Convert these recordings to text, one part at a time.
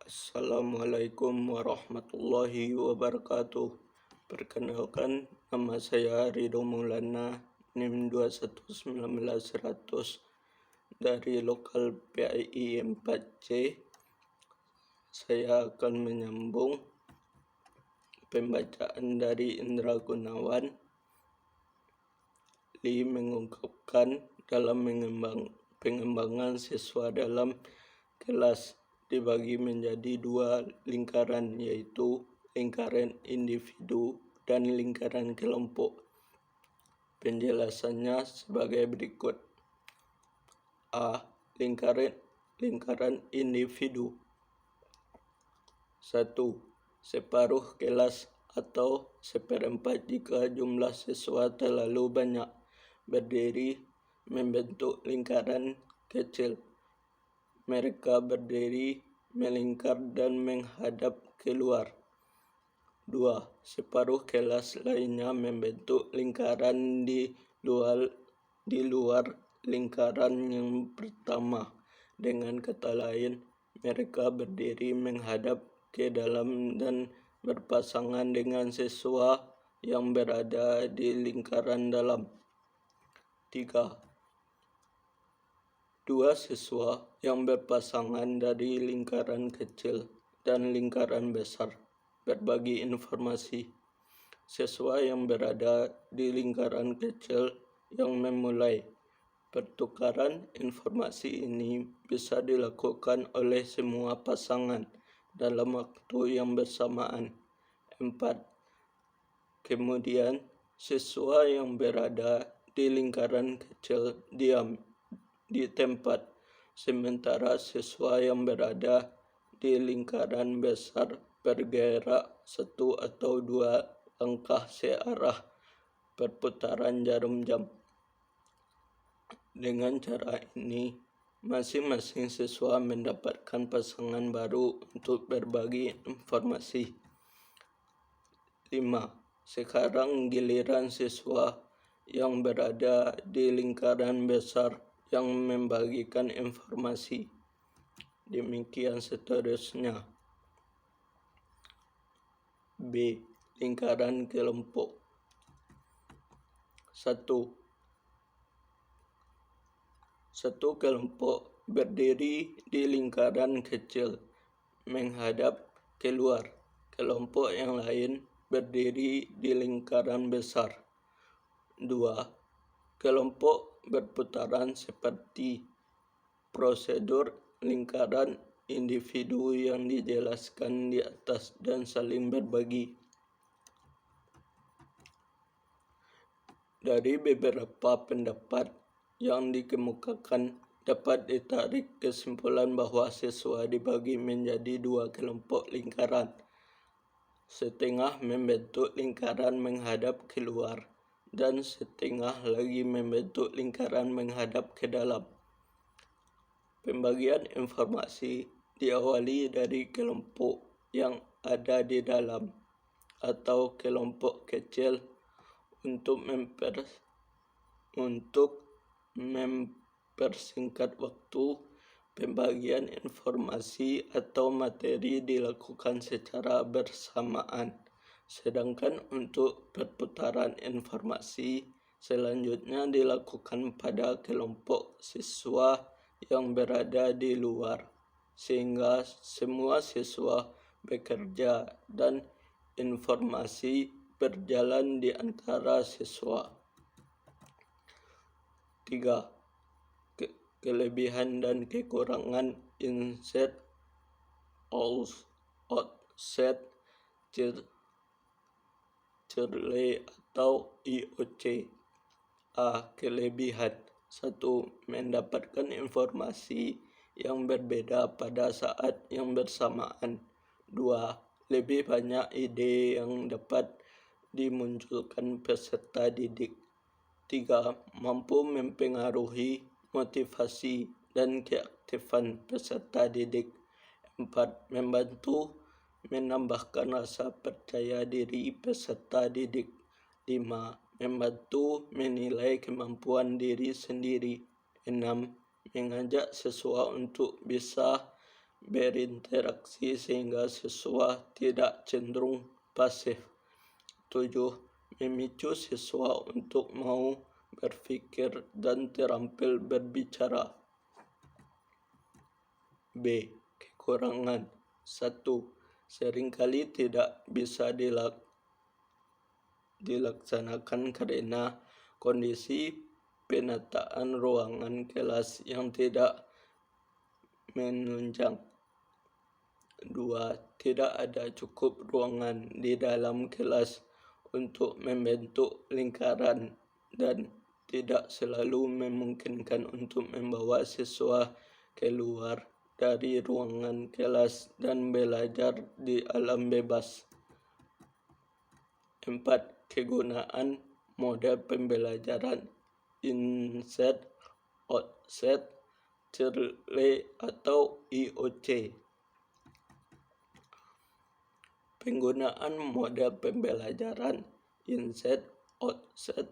Assalamualaikum warahmatullahi wabarakatuh. Perkenalkan, nama saya Ridho Maulana, NIM 2191100 dari lokal PII 4C. Saya akan menyambung pembacaan dari Indra Gunawan. Li mengungkapkan dalam pengembangan siswa dalam kelas dibagi menjadi dua lingkaran, yaitu lingkaran individu dan lingkaran kelompok. Penjelasannya sebagai berikut. A. Lingkaran individu. 1. Separuh kelas atau seperempat jika jumlah siswa terlalu banyak berdiri membentuk lingkaran kecil. Mereka berdiri, melingkar dan menghadap keluar. 2. Separuh kelas lainnya membentuk lingkaran di luar lingkaran yang pertama. Dengan kata lain, mereka berdiri menghadap ke dalam dan berpasangan dengan siswa yang berada di lingkaran dalam. 3. Dua siswa yang berpasangan dari lingkaran kecil dan lingkaran besar berbagi informasi. Siswa yang berada di lingkaran kecil yang memulai. Pertukaran informasi ini bisa dilakukan oleh semua pasangan dalam waktu yang bersamaan. 4. Kemudian, siswa yang berada di lingkaran kecil diam di tempat, sementara siswa yang berada di lingkaran besar bergerak 1 atau 2 langkah searah perputaran jarum jam. Dengan cara ini, masing-masing siswa mendapatkan pasangan baru untuk berbagi informasi. 5. Sekarang giliran siswa yang berada di lingkaran besar yang membagikan informasi. Demikian seterusnya. B. Lingkaran kelompok. 1. Satu kelompok berdiri di lingkaran kecil menghadap keluar. Kelompok yang lain berdiri di lingkaran besar. 2. Kelompok berputaran seperti prosedur lingkaran individu yang dijelaskan di atas dan saling berbagi. Dari beberapa pendapat yang dikemukakan, dapat ditarik kesimpulan bahwa siswa dibagi menjadi 2 kelompok lingkaran. Setengah membentuk lingkaran menghadap keluar dan setengah lagi membentuk lingkaran menghadap ke dalam. Pembagian informasi diawali dari kelompok yang ada di dalam atau kelompok kecil untuk mempersingkat waktu. Pembagian informasi atau materi dilakukan secara bersamaan, sedangkan untuk perputaran informasi selanjutnya dilakukan pada kelompok siswa yang berada di luar, sehingga semua siswa bekerja dan informasi berjalan di antara siswa. 3. Kelebihan dan kekurangan inset outset Shirley atau IOC. A. Kelebihan. 1. Mendapatkan informasi yang berbeda pada saat yang bersamaan. 2. Lebih banyak ide yang dapat dimunculkan peserta didik. 3. Mampu mempengaruhi motivasi dan keaktifan peserta didik. 4. Membantu menambahkan rasa percaya diri peserta didik. 5. Membantu menilai kemampuan diri sendiri. 6. Mengajak siswa untuk bisa berinteraksi sehingga siswa tidak cenderung pasif. 7. Memicu siswa untuk mau berpikir dan terampil berbicara. B. Kekurangan. 1. Seringkali tidak bisa dilaksanakan karena kondisi penataan ruangan kelas yang tidak menunjang. 2. Tidak ada cukup ruangan di dalam kelas untuk membentuk lingkaran dan tidak selalu memungkinkan untuk membawa siswa keluar dari ruangan kelas dan belajar di alam bebas. 4. Kegunaan model pembelajaran inset, outset, Shirley atau IOC. Penggunaan model pembelajaran inset, outset,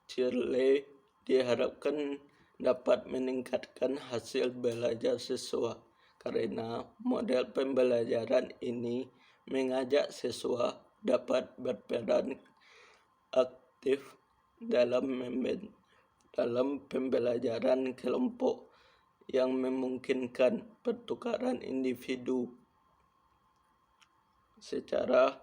Shirley diharapkan dapat meningkatkan hasil belajar siswa karena model pembelajaran ini mengajak siswa dapat berperan aktif dalam pembelajaran kelompok yang memungkinkan pertukaran individu secara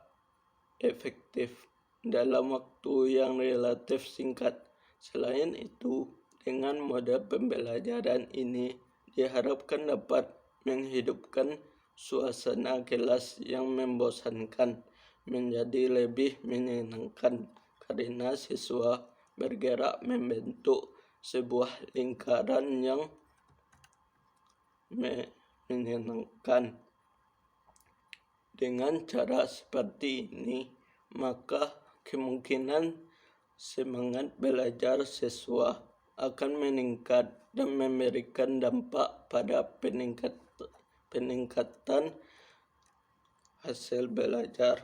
efektif dalam waktu yang relatif singkat. Selain itu, dengan model pembelajaran ini diharapkan dapat menghidupkan suasana kelas yang membosankan menjadi lebih menyenangkan karena siswa bergerak membentuk sebuah lingkaran yang menyenangkan. Dengan cara seperti ini, maka kemungkinan semangat belajar siswa akan meningkat dan memberikan dampak pada peningkatan hasil belajar.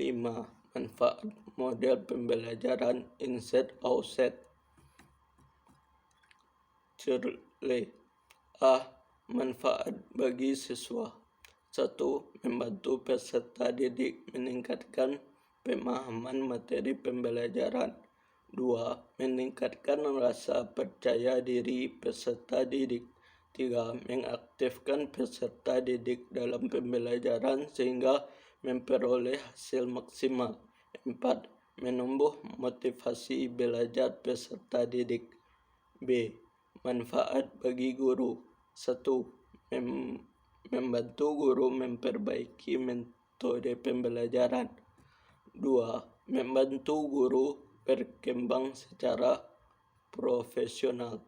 5. Manfaat model pembelajaran inset outset Shirley. A. Manfaat bagi siswa. 1. Membantu peserta didik meningkatkan pemahaman materi pembelajaran. 2. Meningkatkan rasa percaya diri peserta didik. 3. Mengaktifkan peserta didik dalam pembelajaran sehingga memperoleh hasil maksimal. 4. Menumbuh motivasi belajar peserta didik. B. Manfaat bagi guru. 1. Membantu guru memperbaiki metode pembelajaran. 2. Membantu guru berkembang secara profesional.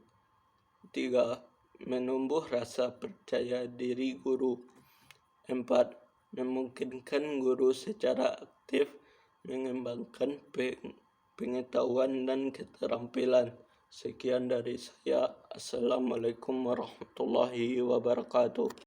3. Menumbuh rasa percaya diri guru. 4. Memungkinkan guru secara aktif mengembangkan pengetahuan dan keterampilan. Sekian dari saya. Assalamualaikum warahmatullahi wabarakatuh.